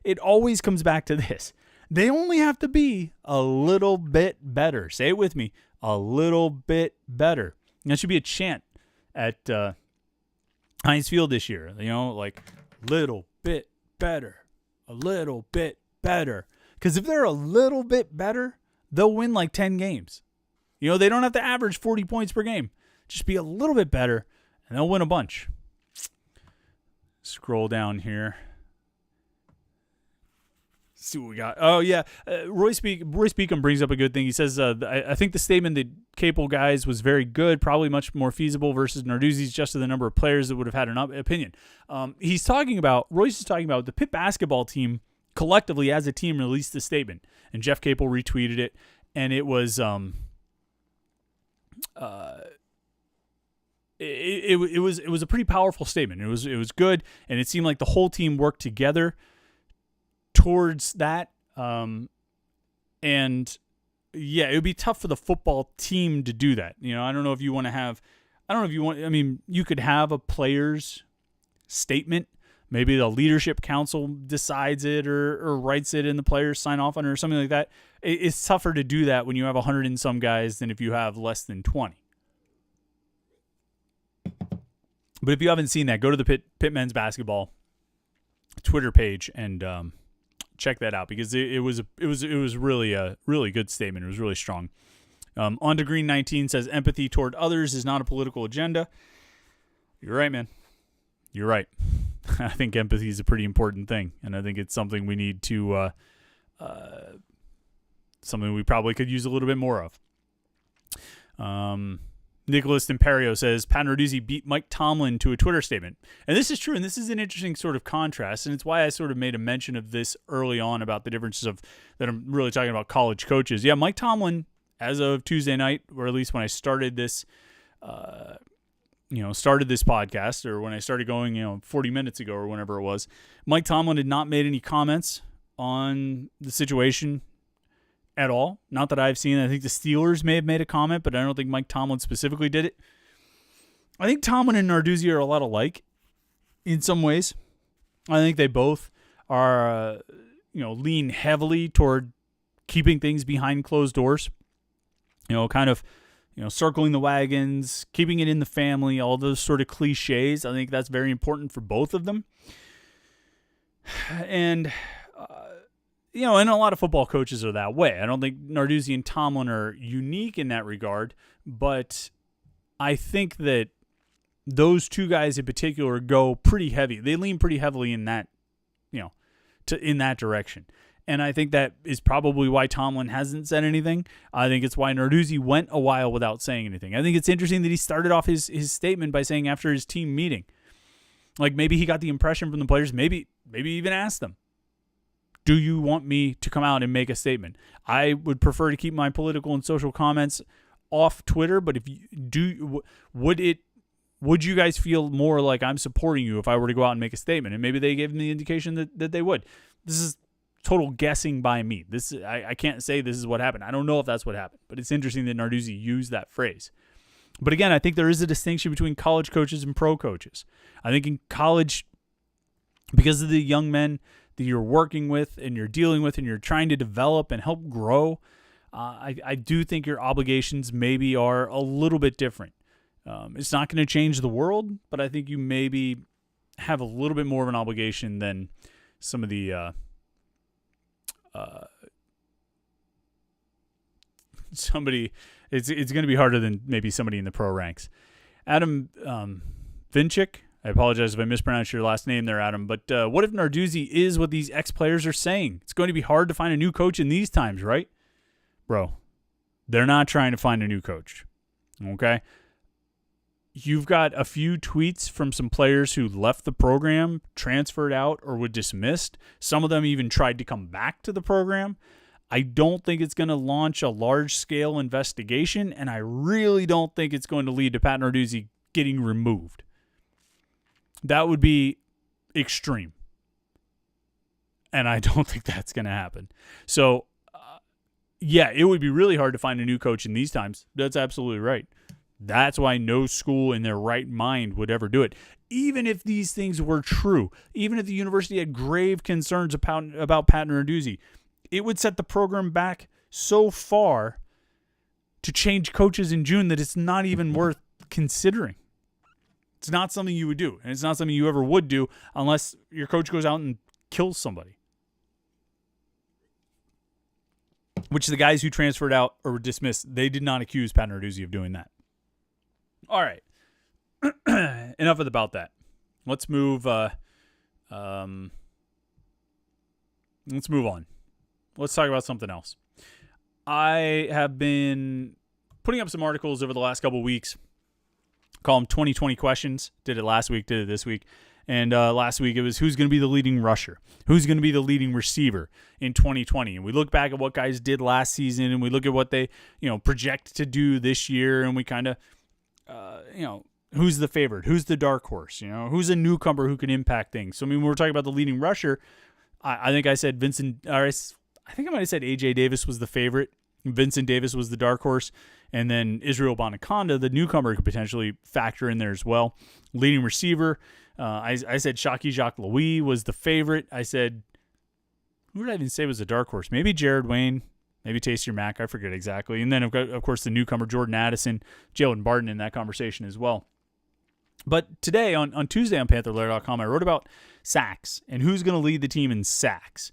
it always comes back to this. They only have to be a little bit better. Say it with me. A little bit better. That should be a chant at Heinz Field this year. Like, little bit better. A little bit better. Because if they're a little bit better, they'll win like 10 games. They don't have to average 40 points per game. Just be a little bit better, and they'll win a bunch. Scroll down here. See what we got. Oh, yeah. Royce Beacom brings up a good thing. He says, I think the statement that Capel guys was very good, probably much more feasible versus Narduzzi's just to the number of players that would have had an opinion. Royce is talking about the Pitt basketball team collectively as a team released the statement, and Jeff Capel retweeted it, and it was it was a pretty powerful statement. It was good, and it seemed like the whole team worked together towards that. And yeah, it would be tough for the football team to do that. I don't know if you want to have. You could have a player's statement. Maybe the leadership council decides it or writes it and the players sign off on it or something like that. It's tougher to do that when you have 100 and some guys than if you have less than 20. But if you haven't seen that, go to the Pitt men's basketball Twitter page and check that out, because it was really a really good statement. It was really strong. On to Green 19 says empathy toward others is not a political agenda. You're right, man. You're right. I think empathy is a pretty important thing, and I think it's something we need to, something we probably could use a little bit more of. Nicholas Imperio says, Pat Narduzzi beat Mike Tomlin to a Twitter statement. And this is true, and this is an interesting sort of contrast, and it's why I sort of made a mention of this early on about the differences that I'm really talking about college coaches. Yeah, Mike Tomlin, as of Tuesday night, or at least when I started this podcast, or when I started going, 40 minutes ago or whenever it was, Mike Tomlin had not made any comments on the situation at all. Not that I've seen. I think the Steelers may have made a comment, but I don't think Mike Tomlin specifically did it. I think Tomlin and Narduzzi are a lot alike in some ways. I think they both are, lean heavily toward keeping things behind closed doors. Circling the wagons, keeping it in the family, all those sort of cliches. I think that's very important for both of them. And, and a lot of football coaches are that way. I don't think Narduzzi and Tomlin are unique in that regard, but I think that those two guys in particular go pretty heavy. They lean pretty heavily in that, in that direction. And I think that is probably why Tomlin hasn't said anything. I think it's why Narduzzi went a while without saying anything. I think it's interesting that he started off his statement by saying after his team meeting, like maybe he got the impression from the players, maybe even asked them, do you want me to come out and make a statement? I would prefer to keep my political and social comments off Twitter, but if you do, would you guys feel more like I'm supporting you if I were to go out and make a statement? And maybe they gave me the indication that they would. This is total guessing by me. I can't say this is what happened. I don't know if that's what happened, but it's interesting that Narduzzi used that phrase. But again, I think there is a distinction between college coaches and pro coaches. I think in college, because of the young men that you're working with and you're dealing with and you're trying to develop and help grow, I do think your obligations maybe are a little bit different. It's not going to change the world, but I think you maybe have a little bit more of an obligation than some of the it's going to be harder than maybe somebody in the pro ranks. Adam Vinchik, I apologize if I mispronounced your last name there, Adam, but what if Narduzzi is what these ex-players are saying? It's going to be hard to find a new coach in these times, right? Bro, they're not trying to find a new coach, okay? You've got a few tweets from some players who left the program, transferred out, or were dismissed. Some of them even tried to come back to the program. I don't think it's going to launch a large-scale investigation, and I really don't think it's going to lead to Pat Narduzzi getting removed. That would be extreme, and I don't think that's going to happen. So, yeah, it would be really hard to find a new coach in these times. That's absolutely right. That's why no school in their right mind would ever do it. even if these things were true, even if the university had grave concerns about Pat Narduzzi, it would set the program back so far to change coaches in June that it's not even worth considering. It's not something you would do, and it's not something you ever would do unless your coach goes out and kills somebody. Which the guys who transferred out or were dismissed, they did not accuse Pat Narduzzi of doing that. All right. Enough about that. Let's move on. Let's talk about something else. I have been putting up some articles over the last couple of weeks. Call them 2020 questions. Did it last week, did it this week. And last week it was who's going to be the leading rusher? Who's going to be the leading receiver in 2020? And we look back at what guys did last season, and we look at what they, project to do this year, and we kind of, who's the favorite? Who's the dark horse? Who's a newcomer who can impact things? So, when we're talking about the leading rusher, I think I said I think I might have said A.J. Davis was the favorite. Vincent Davis was the dark horse. And then Israel Bonaconda, the newcomer, could potentially factor in there as well. Leading receiver, I said Shaki Jacques Louis was the favorite. I said, who did I even say was the dark horse? Maybe Jared Wayne, maybe Tastier Mack. I forget exactly. And then, of course, the newcomer, Jordan Addison, Jalen Barton in that conversation as well. But today, on Tuesday on Panther-Lair.com, I wrote about sacks and who's going to lead the team in sacks.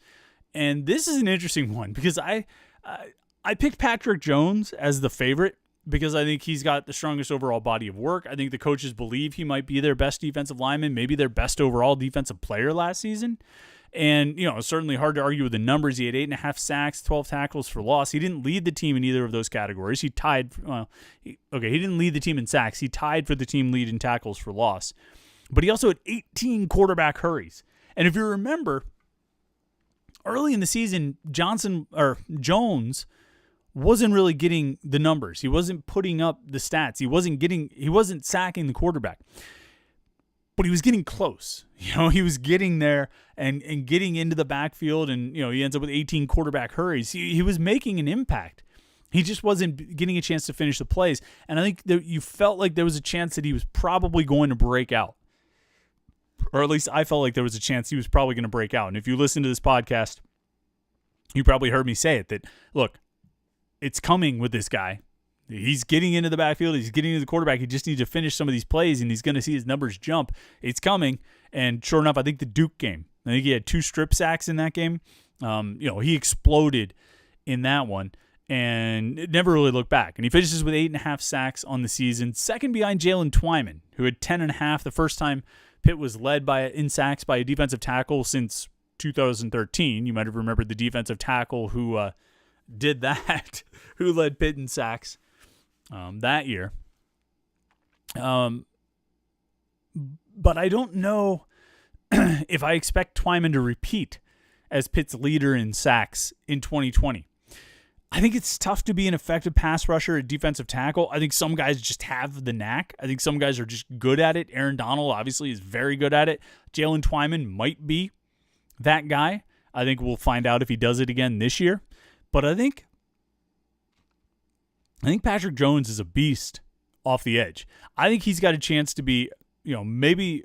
And this is an interesting one because I picked Patrick Jones as the favorite because I think he's got the strongest overall body of work. I think the coaches believe he might be their best defensive lineman, maybe their best overall defensive player last season. And, it's certainly hard to argue with the numbers. He had 8.5 sacks, 12 tackles for loss. He didn't lead the team in either of those categories. He didn't lead the team in sacks. He tied for the team lead in tackles for loss. But he also had 18 quarterback hurries. And if you remember, early in the season, Jones wasn't really getting the numbers. He wasn't putting up the stats. He wasn't sacking the quarterback. But he was getting close. He was getting there and getting into the backfield, and he ends up with 18 quarterback hurries. He was making an impact. He just wasn't getting a chance to finish the plays. And I think that you felt like there was a chance that he was probably going to break out. Or at least I felt like there was a chance he was probably going to break out. And if you listen to this podcast, you probably heard me say it, that, look, it's coming with this guy. He's getting into the backfield. He's getting into the quarterback. He just needs to finish some of these plays, and he's going to see his numbers jump. It's coming. And sure enough, I think the Duke game, I think he had 2 strip sacks in that game. He exploded in that one and it never really looked back. And he finishes with 8.5 sacks on the season, second behind Jalen Twyman, who had 10.5. The first time Pitt was led in sacks by a defensive tackle since 2013. You might have remembered the defensive tackle who did that, who led Pitt in sacks that year. But I don't know if I expect Twyman to repeat as Pitt's leader in sacks in 2020. I think it's tough to be an effective pass rusher at defensive tackle. I think some guys just have the knack. I think some guys are just good at it. Aaron Donald obviously is very good at it. Jalen Twyman might be that guy. I think we'll find out if he does it again this year. But I think Patrick Jones is a beast off the edge. I think he's got a chance to be, maybe,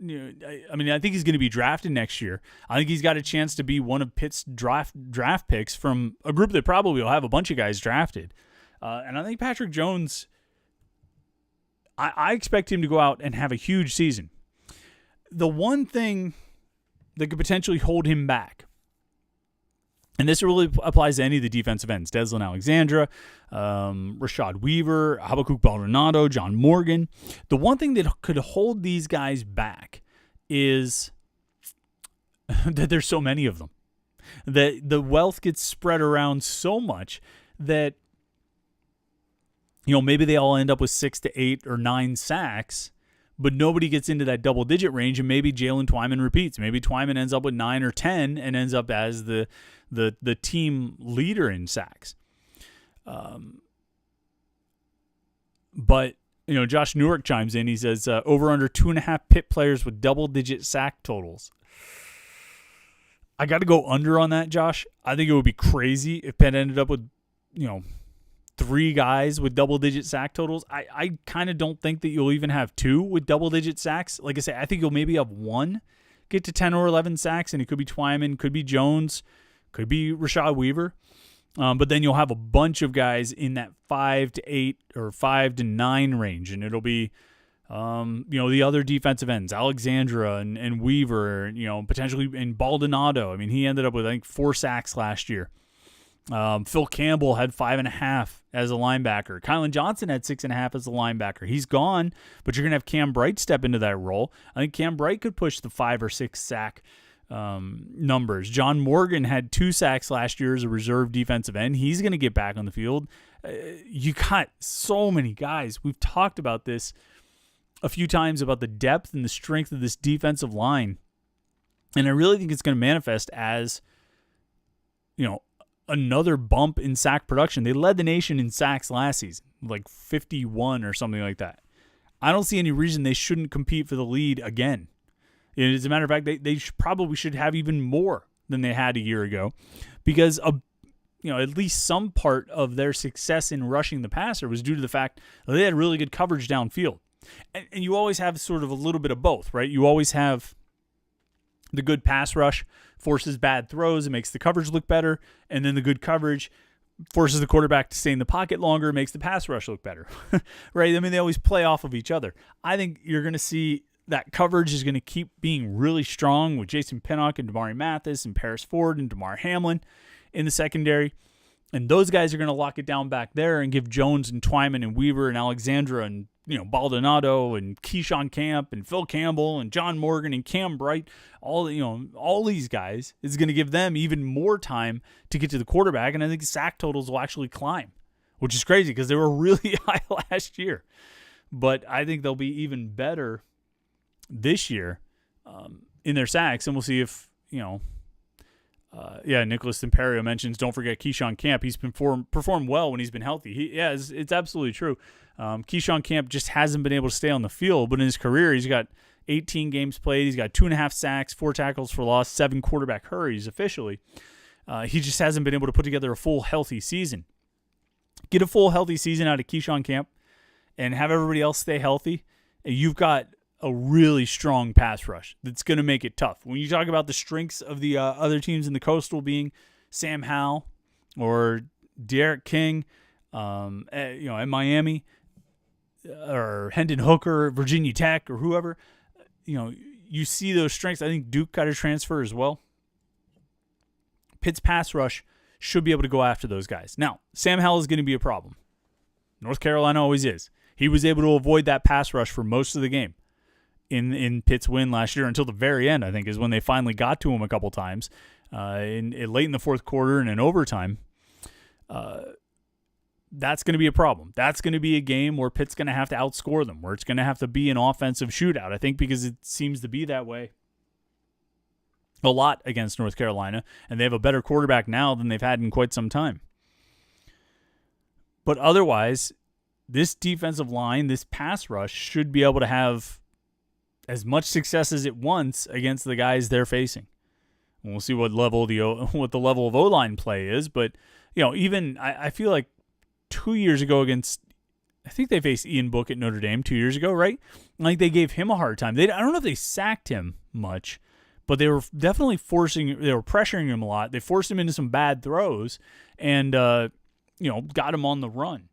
I think he's going to be drafted next year. I think he's got a chance to be one of Pitt's draft picks from a group that probably will have a bunch of guys drafted. And I think Patrick Jones, I expect him to go out and have a huge season. The one thing that could potentially hold him back, and this really applies to any of the defensive ends, Deslin Alexandra, Rashad Weaver, Habakkuk Baldonado, John Morgan. The one thing that could hold these guys back is that there's so many of them. That the wealth gets spread around so much that, maybe they all end up with 6 to 8 or 9 sacks, but nobody gets into that double-digit range, and maybe Jalen Twyman repeats. Maybe Twyman ends up with 9 or 10 and ends up as the team leader in sacks. But, Josh Newark chimes in. He says, over under 2.5 Pitt players with double-digit sack totals. I got to go under on that, Josh. I think it would be crazy if Pitt ended up with, 3 guys with double-digit sack totals. I kind of don't think that you'll even have 2 with double-digit sacks. Like I say, I think you'll maybe have 1 get to 10 or 11 sacks, and it could be Twyman, could be Jones, could be Rashad Weaver. But then you'll have a bunch of guys in that 5 to 8 or 5 to 9 range, and it'll be the other defensive ends, Alexandra and Weaver, potentially in Baldonado. I mean, he ended up with, I think, 4 sacks last year. Phil Campbell had 5.5 as a linebacker. Kylan Johnson had 6.5 as a linebacker. He's gone, but you're going to have Cam Bright step into that role. I think Cam Bright could push the 5 or 6 sack numbers. John Morgan had 2 sacks last year as a reserve defensive end. He's going to get back on the field. You got so many guys. We've talked about this a few times about the depth and the strength of this defensive line. And I really think it's going to manifest as, another bump in sack production. They led the nation in sacks last season, like 51 or something like that. I don't see any reason they shouldn't compete for the lead again. As a matter of fact, they probably should have even more than they had a year ago, because at least some part of their success in rushing the passer was due to the fact that they had really good coverage downfield. And you always have sort of a little bit of both, right? You always have the good pass rush forces bad throws, it makes the coverage look better, and then the good coverage forces the quarterback to stay in the pocket longer, makes the pass rush look better, right? I mean, they always play off of each other. I think you're going to see that coverage is going to keep being really strong with Jason Pinnock and Damari Mathis and Paris Ford and Damar Hamlin in the secondary. And those guys are going to lock it down back there and give Jones and Twyman and Weaver and Alexandra and Baldonado and Keyshawn Camp and Phil Campbell and John Morgan and Cam Bright, all these guys, is going to give them even more time to get to the quarterback. And I think sack totals will actually climb, which is crazy because they were really high last year. But I think they'll be even better this year in their sacks. And we'll see if, Nicholas Imperio mentions, don't forget Keyshawn Camp. He's been performed well when he's been healthy. It's absolutely true. Keyshawn Camp just hasn't been able to stay on the field, but in his career, he's got 18 games played. He's got 2.5 sacks, 4 tackles for loss, 7 quarterback hurries officially. He just hasn't been able to put together a full healthy season. Get a full healthy season out of Keyshawn Camp and have everybody else stay healthy. You've got a really strong pass rush that's going to make it tough. When you talk about the strengths of the other teams in the Coastal being Sam Howell or Derek King, at Miami, or Hendon Hooker, Virginia Tech, or whoever, you see those strengths. I think Duke got a transfer as well. Pitt's pass rush should be able to go after those guys. Now, Sam Howell is going to be a problem. North Carolina always is. He was able to avoid that pass rush for most of the game in Pitt's win last year until the very end, I think, is when they finally got to him a couple times late in the fourth quarter and in overtime. That's going to be a problem. That's going to be a game where Pitt's going to have to outscore them, where it's going to have to be an offensive shootout, I think, because it seems to be that way a lot against North Carolina, and they have a better quarterback now than they've had in quite some time. But otherwise, this defensive line, this pass rush, should be able to have as much success as it wants against the guys they're facing. And we'll see what the level of O-line play is, but even I feel like 2 years ago I think they faced Ian Book at Notre Dame 2 years ago, right? Like they gave him a hard time. I don't know if they sacked him much, but they were definitely pressuring him a lot. They forced him into some bad throws and, got him on the run.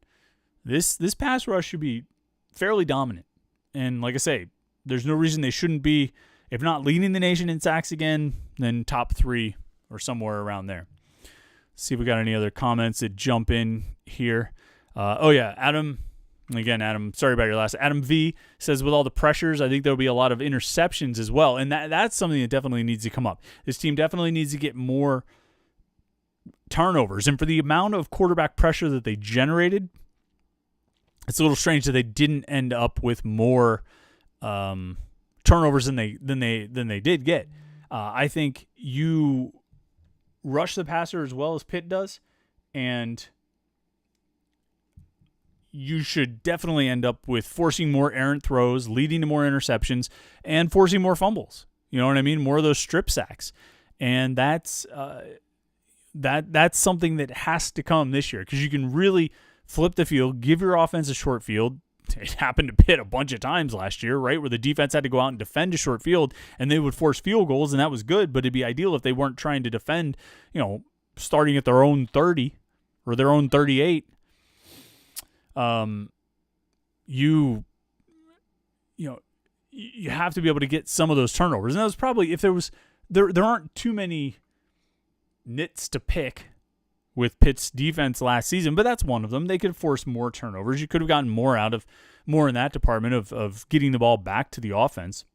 This pass rush should be fairly dominant. And like I say, there's no reason they shouldn't be, if not leading the nation in sacks again, then top 3 or somewhere around there. See if we got any other comments that jump in here. Adam, sorry about your last. Adam V says, with all the pressures, I think there'll be a lot of interceptions as well. And that's something that definitely needs to come up. This team definitely needs to get more turnovers. And for the amount of quarterback pressure that they generated, it's a little strange that they didn't end up with more turnovers than they did get. I think you rush the passer as well as Pitt does, and you should definitely end up with forcing more errant throws, leading to more interceptions, and forcing more fumbles. You know what I mean? More of those strip sacks. And that's something that has to come this year, because you can really flip the field, give your offense a short field. It happened to Pitt a bunch of times last year, right, where the defense had to go out and defend a short field, and they would force field goals, and that was good, but it'd be ideal if they weren't trying to defend, starting at their own 30 or their own 38. You have to be able to get some of those turnovers. And that was probably, if there aren't too many nits to pick with Pitt's defense last season, but that's one of them. They could force more turnovers. You could have gotten more in that department of getting the ball back to the offense.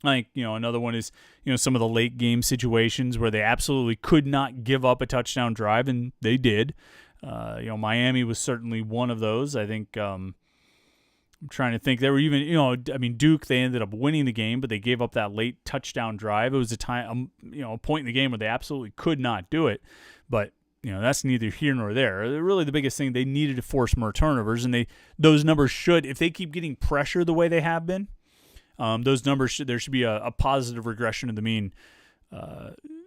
Like, another one is, some of the late game situations where they absolutely could not give up a touchdown drive, and they did. Miami was certainly one of those. I think, I'm trying to think. They were even, Duke, they ended up winning the game, but they gave up that late touchdown drive. It was a time, a point in the game where they absolutely could not do it. But, that's neither here nor there. Really, the biggest thing, they needed to force more turnovers, and those numbers should, if they keep getting pressure the way they have been, those numbers there should be a positive regression of the mean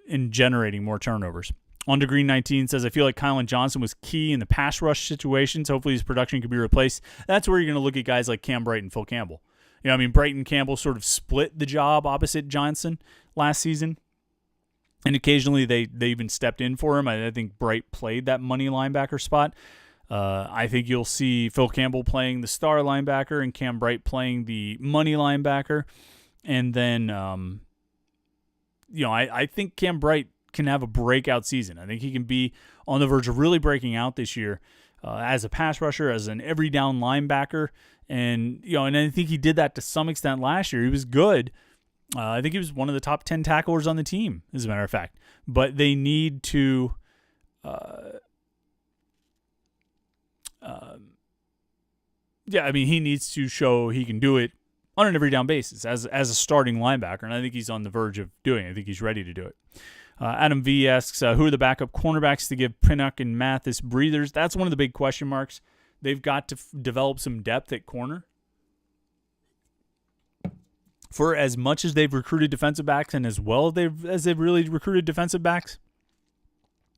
in generating more turnovers. On to Green 19 says, I feel like Kylan Johnson was key in the pass rush situations. Hopefully his production can be replaced. That's where you're going to look at guys like Cam Bright and Phil Campbell. Bright and Campbell sort of split the job opposite Johnson last season. And occasionally they even stepped in for him. I think Bright played that money linebacker spot. I think you'll see Phil Campbell playing the star linebacker and Cam Bright playing the money linebacker. And then, I think Cam Bright can have a breakout season. I think he can be on the verge of really breaking out this year as a pass rusher, as an every down linebacker. And, and I think he did that to some extent last year. He was good. I think he was one of the top 10 tacklers on the team, as a matter of fact. But they need to he needs to show he can do it on an every down basis as a starting linebacker, and I think he's on the verge of doing it. I think he's ready to do it. Adam V asks, who are the backup cornerbacks to give Pinnock and Mathis breathers? That's one of the big question marks. They've got to develop some depth at corner. For as much as they've recruited defensive backs and as well as they've really recruited defensive backs,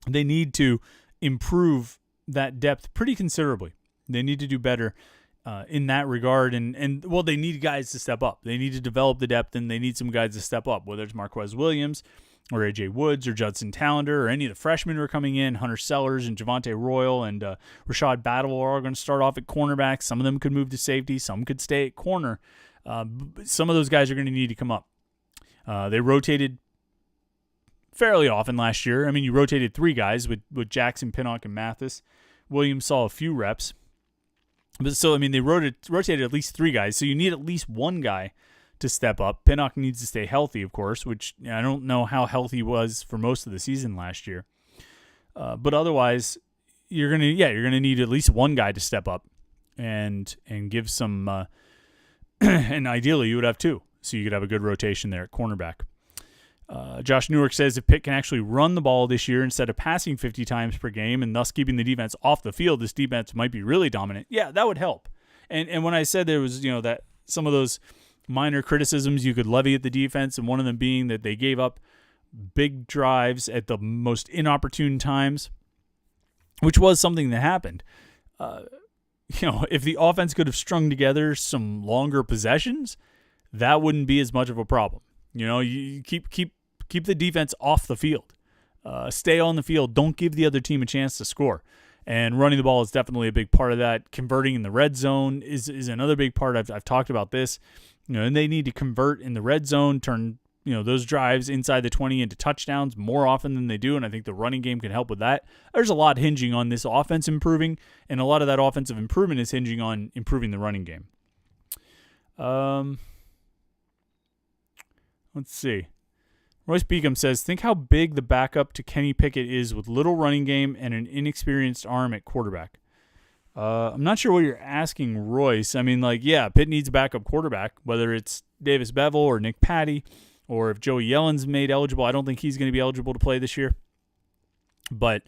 they need to improve that depth pretty considerably. They need to do better in that regard. And they need guys to step up. They need to develop the depth, and they need some guys to step up, whether it's Marquez Williams or A.J. Woods or Judson Tallender or any of the freshmen who are coming in. Hunter Sellers and Javante Royal and Rashad Battle are all going to start off at cornerback. Some of them could move to safety. Some could stay at corner. Some of those guys are going to need to come up. They rotated fairly often last year. You rotated 3 guys with Jackson, Pinnock, and Mathis. Williams saw a few reps. But so, they rotated at least 3 guys, so you need at least one guy to step up. Pinnock needs to stay healthy, of course, which I don't know how healthy he was for most of the season last year. But otherwise, you're gonna need at least one guy to step up and give some. And ideally, you would have 2, so you could have a good rotation there at cornerback. Josh Newark says if Pitt can actually run the ball this year instead of passing 50 times per game and thus keeping the defense off the field, this defense might be really dominant. Yeah, that would help. And when I said there was, that some of those minor criticisms you could levy at the defense, and one of them being that they gave up big drives at the most inopportune times, which was something that happened. If the offense could have strung together some longer possessions, that wouldn't be as much of a problem. You keep the defense off the field. Stay on the field. Don't give the other team a chance to score. And running the ball is definitely a big part of that. Converting in the red zone is another big part. I've talked about this. And they need to convert in the red zone, turn those drives inside the 20 into touchdowns more often than they do, and I think the running game can help with that. There's a lot hinging on this offense improving, and a lot of that offensive improvement is hinging on improving the running game. Let's see. Royce Beacom says, think how big the backup to Kenny Pickett is with little running game and an inexperienced arm at quarterback. I'm not sure what you're asking, Royce. Pitt needs a backup quarterback, whether it's Davis Bevel or Nick Patty, or if Joey Yellen's made eligible. I don't think he's going to be eligible to play this year. But,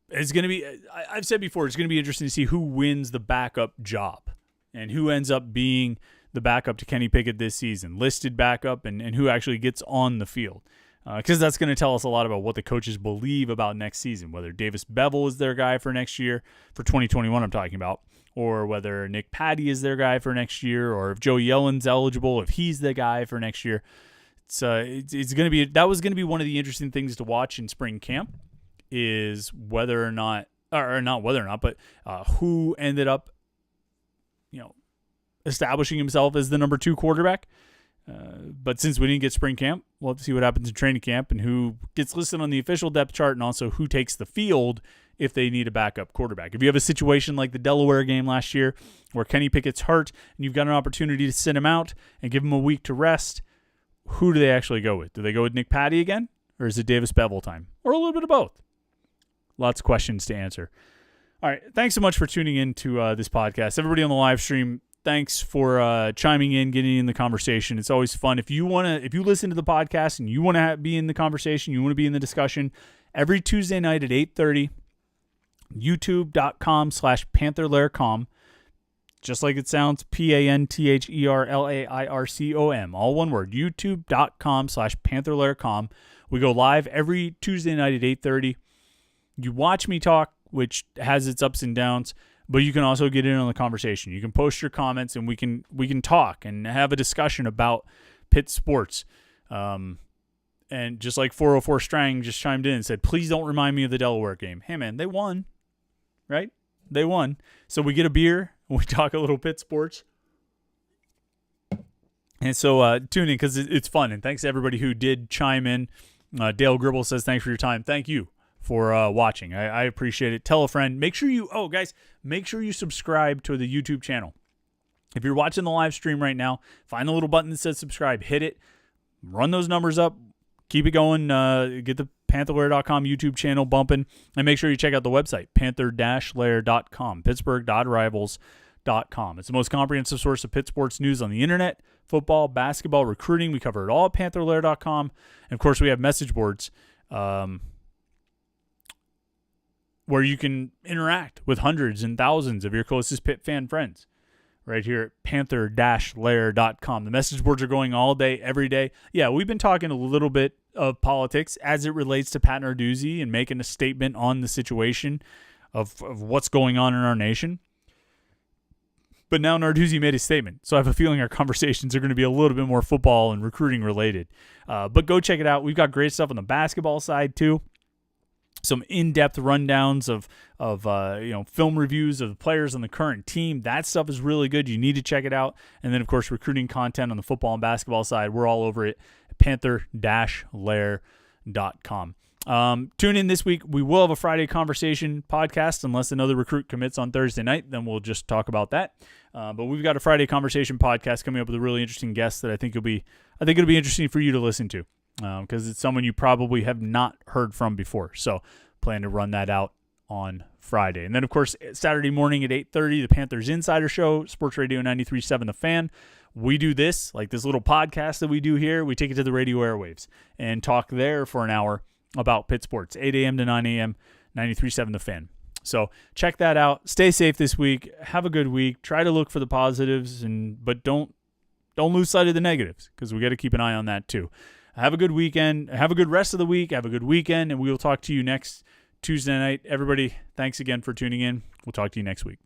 it's going to be, I've said before, it's going to be interesting to see who wins the backup job and who ends up being the backup to Kenny Pickett this season, listed backup, and who actually gets on the field. because that's going to tell us a lot about what the coaches believe about next season, whether Davis Bevel is their guy for next year, for 2021 I'm talking about, or whether Nick Patty is their guy for next year, or if Joey Yellen's eligible, if he's the guy for next year. It's going to be, that was going to be one of the interesting things to watch in spring camp, is whether or not, or not whether or not, but who ended up, establishing himself as the number 2 quarterback. But since we didn't get spring camp, we'll have to see what happens in training camp and who gets listed on the official depth chart, and also who takes the field if they need a backup quarterback. If you have a situation like the Delaware game last year where Kenny Pickett's hurt and you've got an opportunity to sit him out and give him a week to rest, who do they actually go with? Do they go with Nick Patty again, or is it Davis Bevel time, or a little bit of both? Lots of questions to answer. All right, thanks so much for tuning in to this podcast. Everybody on the live stream, thanks for chiming in, getting in the conversation. It's always fun. If you listen to the podcast and you want to be in the conversation, you want to be in the discussion, every Tuesday night at 8:30, youtube.com/Panther-Lair.com, just like it sounds, Pantherlaircom, all one word, youtube.com/Panther-Lair.com. We go live every Tuesday night at 8:30. You watch me talk, which has its ups and downs, but you can also get in on the conversation. You can post your comments, and we can talk and have a discussion about Pitt sports. And just like 404 Strang just chimed in and said, please don't remind me of the Delaware game. Hey, man, they won, right? They won. So we get a beer, and we talk a little Pitt sports. And so tune in because it's fun. And thanks to everybody who did chime in. Dale Gribble says, thanks for your time. Thank you for watching. I appreciate it. Tell a friend. Make sure you subscribe to the YouTube channel. If you're watching the live stream right now, find the little button that says subscribe, hit it, run those numbers up, keep it going, get the Panther-Lair.com YouTube channel bumping, and make sure you check out the website, Panther-Lair.com, Pittsburgh.rivals.com. It's the most comprehensive source of Pitt sports news on the internet, football, basketball, recruiting. We cover it all at Panther-Lair.com. And, of course, we have message boards where you can interact with hundreds and thousands of your closest Pitt fan friends right here at Panther-Lair.com. The message boards are going all day, every day. Yeah, we've been talking a little bit of politics as it relates to Pat Narduzzi and making a statement on the situation of what's going on in our nation. But now Narduzzi made a statement, so I have a feeling our conversations are going to be a little bit more football and recruiting related. But go check it out. We've got great stuff on the basketball side too. Some in-depth rundowns of film reviews of the players on the current team. That stuff is really good. You need to check it out. And then, of course, recruiting content on the football and basketball side. We're all over it at Panther-Lair.com. Tune in this week. We will have a Friday conversation podcast unless another recruit commits on Thursday night. Then we'll just talk about that. But we've got a Friday conversation podcast coming up with a really interesting guest that I think it'll be interesting for you to listen to. Because it's someone you probably have not heard from before. So plan to run that out on Friday. And then, of course, Saturday morning at 8:30, the Panthers Insider Show, Sports Radio 93.7 The Fan. We do this, like this little podcast that we do here. We take it to the radio airwaves and talk there for an hour about Pitt sports, 8 a.m. to 9 a.m., 93.7 The Fan. So check that out. Stay safe this week. Have a good week. Try to look for the positives, but don't lose sight of the negatives because we got to keep an eye on that too. Have a good weekend. Have a good rest of the week. Have a good weekend, and we will talk to you next Tuesday night. Everybody, thanks again for tuning in. We'll talk to you next week.